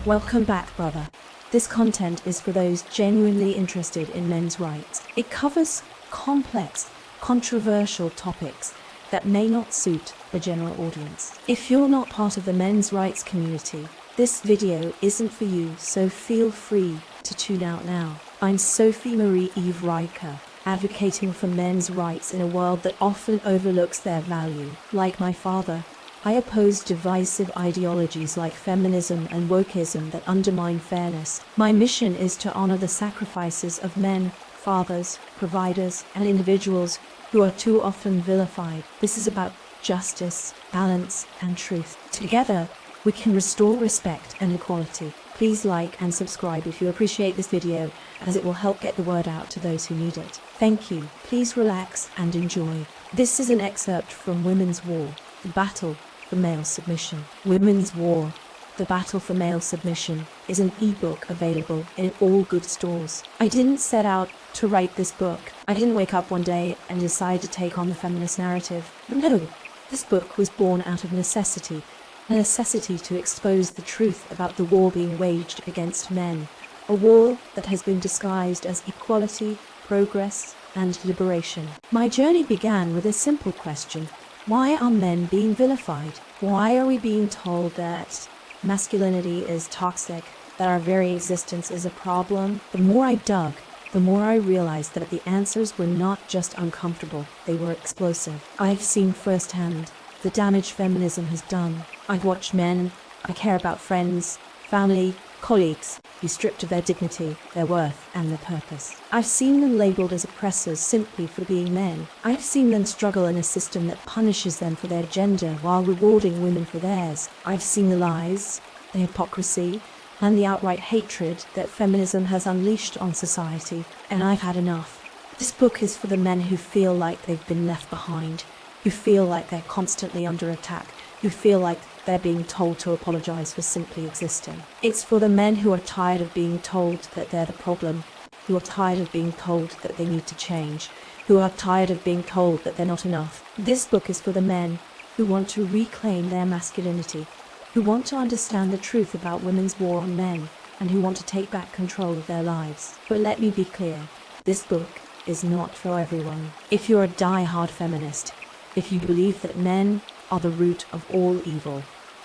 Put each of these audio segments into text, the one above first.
Welcome back, brother. This content is for those genuinely interested in men's rights. It covers complex, controversial topics that may not suit the general audience. If you're not part of the men's rights community, this video isn't for you, so feel free to tune out now. I'm Sophie Marie Eve Riker, advocating for men's rights in a world that often overlooks their value. Like my father, I oppose divisive ideologies like feminism and wokeism that undermine fairness. My mission is to honor the sacrifices of men, fathers, providers, and individuals who are too often vilified. This is about justice, balance, and truth. Together, we can restore respect and equality. Please like and subscribe if you appreciate this video, as it will help get the word out to those who need it. Thank you. Please relax and enjoy. This is an excerpt from Women's War, the Battle for Male Submission. Women's War, the Battle for Male Submission is an ebook available in all good stores. I didn't set out to write this book. I didn't wake up one day and decide to take on the feminist narrative. No, this book was born out of necessity. A necessity to expose the truth about the war being waged against men, a war that has been disguised as equality, progress, and liberation. My journey began with a simple question: why are men being vilified? Why are we being told that masculinity is toxic, that our very existence is a problem? The more I dug, the more I realized that the answers were not just uncomfortable, they were explosive. I've seen firsthand the damage feminism has done. I've watched men I care about, friends, family, colleagues, be stripped of their dignity, their worth, and their purpose. I've seen them labeled as oppressors simply for being men. I've seen them struggle in a system that punishes them for their gender while rewarding women for theirs. I've seen the lies, the hypocrisy, and the outright hatred that feminism has unleashed on society, and I've had enough. This book is for the men who feel like they've been left behind, who feel like they're constantly under attack, who feel like they're being told to apologize for simply existing. It's for the men who are tired of being told that they're the problem, who are tired of being told that they need to change, who are tired of being told that they're not enough. This book is for the men who want to reclaim their masculinity, who want to understand the truth about women's war on men, and who want to take back control of their lives. But let me be clear, this book is not for everyone. If you're a die-hard feminist, if you believe that men are the root of all evil,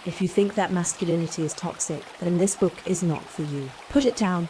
if you think that masculinity is toxic, then this book is not for you. Put it down,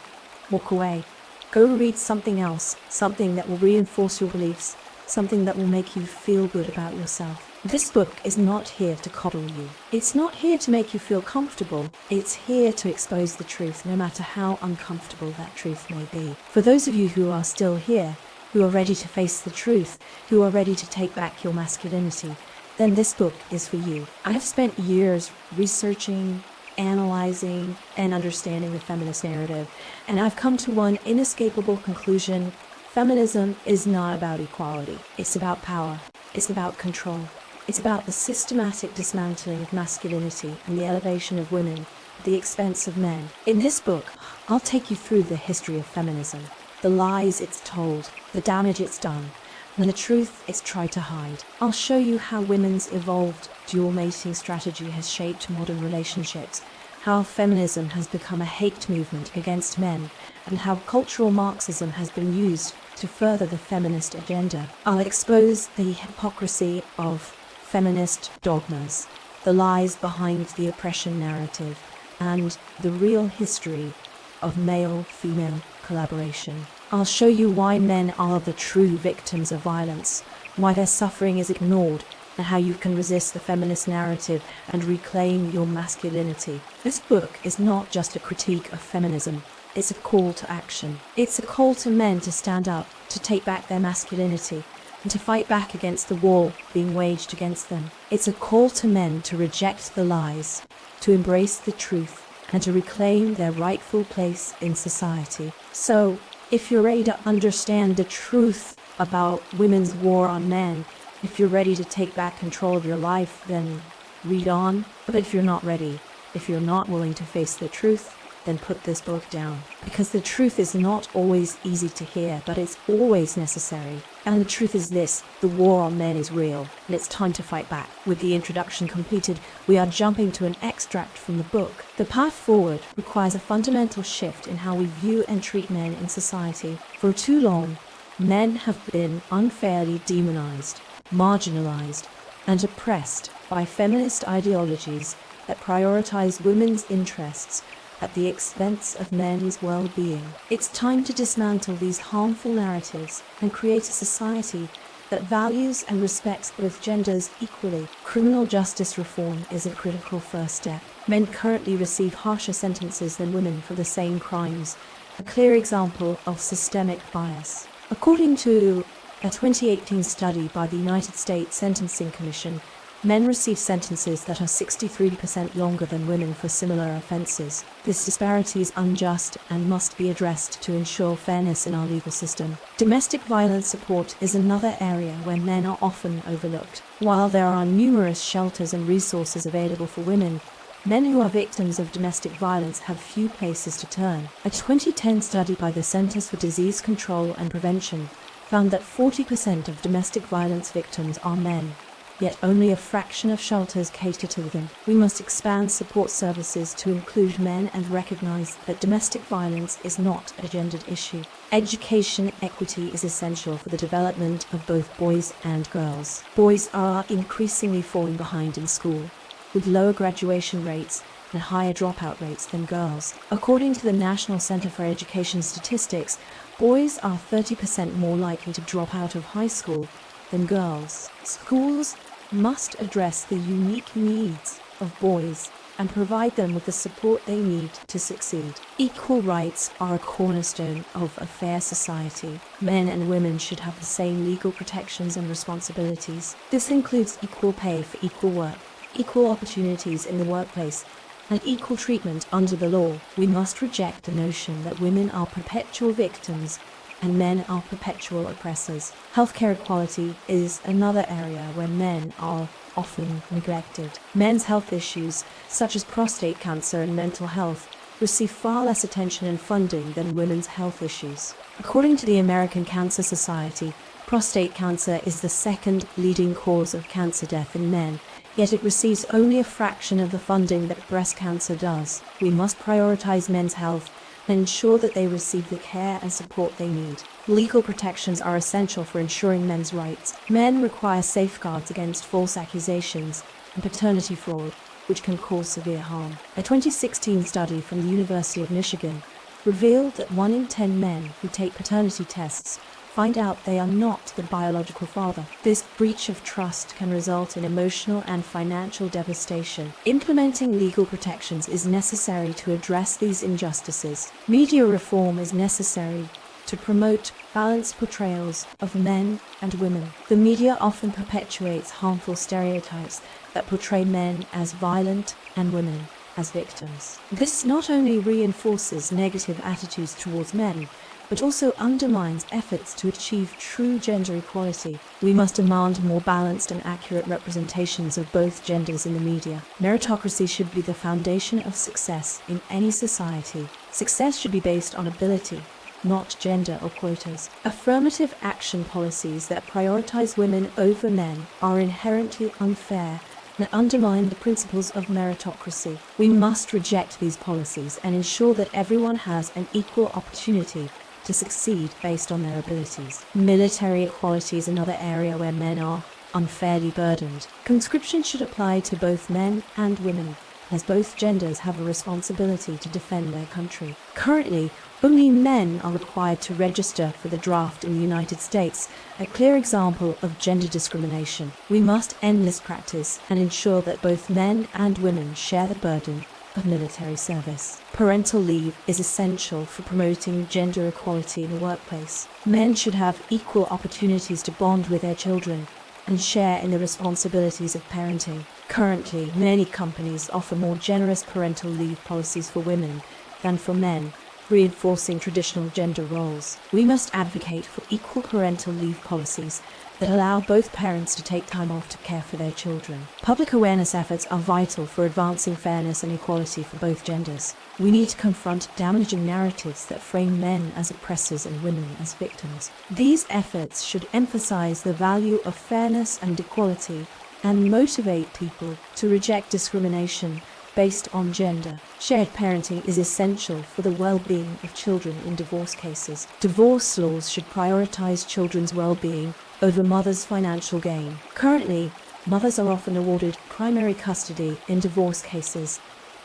walk away, go read something else, something that will reinforce your beliefs, something that will make you feel good about yourself. This book is not here to coddle you. It's not here to make you feel comfortable. It's here to expose the truth, no matter how uncomfortable that truth may be. For those of you who are still here, who are ready to face the truth, who are ready to take back your masculinity, then this book is for you. I have spent years researching, analyzing, and understanding the feminist narrative, and I've come to one inescapable conclusion: feminism is not about equality. It's about power. It's about control. It's about the systematic dismantling of masculinity and the elevation of women at the expense of men. In this book, I'll take you through the history of feminism, the lies it's told, the damage it's done, and the truth it's tried to hide. I'll show you how women's evolved dual mating strategy has shaped modern relationships, how feminism has become a hate movement against men, and how cultural Marxism has been used to further the feminist agenda. I'll expose the hypocrisy of feminist dogmas, the lies behind the oppression narrative, and the real history of male-female collaboration. I'll show you why men are the true victims of violence, why their suffering is ignored, and how you can resist the feminist narrative and reclaim your masculinity. This book is not just a critique of feminism. It's a call to action. It's a call to men to stand up, to take back their masculinity, and to fight back against the war being waged against them. It's a call to men to reject the lies, to embrace the truth, and to reclaim their rightful place in society. So, if you're ready to understand the truth about women's war on men, if you're ready to take back control of your life, then read on. But if you're not ready, if you're not willing to face the truth, then put this book down. Because the truth is not always easy to hear, but it's always necessary. And the truth is this: the war on men is real, and it's time to fight back. With the introduction completed, we are jumping to an extract from the book. The path forward requires a fundamental shift in how we view and treat men in society. For too long, men have been unfairly demonized, marginalized, and oppressed by feminist ideologies that prioritize women's interests at the expense of men's well-being. It's time to dismantle these harmful narratives and create a society that values and respects both genders equally. Criminal justice reform is a critical first step. Men currently receive harsher sentences than women for the same crimes, a clear example of systemic bias. According to a 2018 study by the United States Sentencing Commission, men receive sentences that are 63% longer than women for similar offenses. This disparity is unjust and must be addressed to ensure fairness in our legal system. Domestic violence support is another area where men are often overlooked. While there are numerous shelters and resources available for women, men who are victims of domestic violence have few places to turn. A 2010 study by the Centers for Disease Control and Prevention found that 40% of domestic violence victims are men, yet only a fraction of shelters cater to them. We must expand support services to include men and recognize that domestic violence is not a gendered issue. Education equity is essential for the development of both boys and girls. Boys are increasingly falling behind in school, with lower graduation rates and higher dropout rates than girls. According to the National Center for Education Statistics, boys are 30% more likely to drop out of high school than girls. Schools must address the unique needs of boys and provide them with the support they need to succeed. Equal rights are a cornerstone of a fair society. Men and women should have the same legal protections and responsibilities. This includes equal pay for equal work, equal opportunities in the workplace, and equal treatment under the law. We must reject the notion that women are perpetual victims and men are perpetual oppressors. Healthcare equality is another area where men are often neglected. Men's health issues, such as prostate cancer and mental health, receive far less attention and funding than women's health issues. According to the American Cancer Society, prostate cancer is the second leading cause of cancer death in men, yet it receives only a fraction of the funding that breast cancer does. We must prioritize men's health and ensure that they receive the care and support they need. Legal protections are essential for ensuring men's rights. Men require safeguards against false accusations and paternity fraud, which can cause severe harm. A 2016 study from the University of Michigan revealed that 1 in 10 men who take paternity tests find out they are not the biological father. This breach of trust can result in emotional and financial devastation. Implementing legal protections is necessary to address these injustices. Media reform is necessary to promote balanced portrayals of men and women. The media often perpetuates harmful stereotypes that portray men as violent and women as victims. This not only reinforces negative attitudes towards men, but also undermines efforts to achieve true gender equality. We must demand more balanced and accurate representations of both genders in the media. Meritocracy should be the foundation of success in any society. Success should be based on ability, not gender or quotas. Affirmative action policies that prioritize women over men are inherently unfair and undermine the principles of meritocracy. We must reject these policies and ensure that everyone has an equal opportunity to succeed based on their abilities. Military equality is another area where men are unfairly burdened. Conscription should apply to both men and women, as both genders have a responsibility to defend their country. Currently, only men are required to register for the draft in the United States, a clear example of gender discrimination. We must end this practice and ensure that both men and women share the burden of military service. Parental leave is essential for promoting gender equality in the workplace. Men should have equal opportunities to bond with their children and share in the responsibilities of parenting. Currently, many companies offer more generous parental leave policies for women than for men, reinforcing traditional gender roles. We must advocate for equal parental leave policies that allow both parents to take time off to care for their children. Public awareness efforts are vital for advancing fairness and equality for both genders. We need to confront damaging narratives that frame men as oppressors and women as victims. These efforts should emphasize the value of fairness and equality and motivate people to reject discrimination based on gender. Shared parenting is essential for the well-being of children in divorce cases. Divorce laws should prioritize children's well-being over mothers' financial gain. Currently, mothers are often awarded primary custody in divorce cases,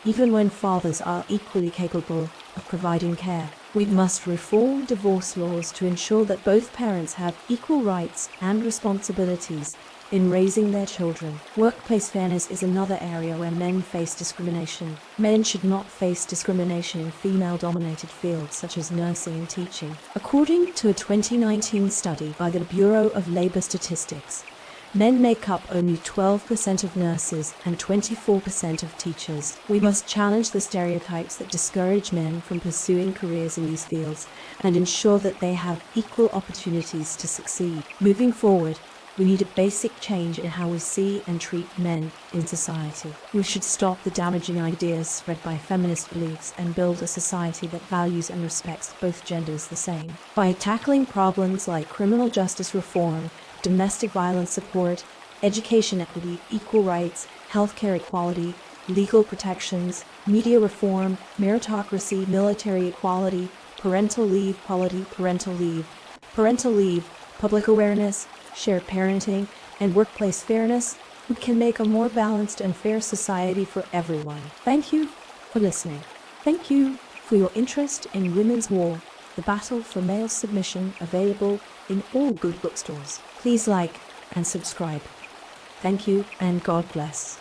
even when fathers are equally capable of providing care. We must reform divorce laws to ensure that both parents have equal rights and responsibilities in raising their children. Workplace fairness is another area where men face discrimination. Men should not face discrimination in female-dominated fields such as nursing and teaching. According to a 2019 study by the Bureau of Labor Statistics, men make up only 12% of nurses and 24% of teachers. We must challenge the stereotypes that discourage men from pursuing careers in these fields and ensure that they have equal opportunities to succeed. Moving forward, we need a basic change in how we see and treat men in society. We should stop the damaging ideas spread by feminist beliefs and build a society that values and respects both genders the same. By tackling problems like criminal justice reform, domestic violence support, education equity, equal rights, healthcare equality, legal protections, media reform, meritocracy, military equality, parental leave, public awareness, shared parenting, and workplace fairness, we can make a more balanced and fair society for everyone. Thank you for listening. Thank you for your interest in Women's War, the battle for male submission, available in all good bookstores. Please like and subscribe. Thank you and God bless.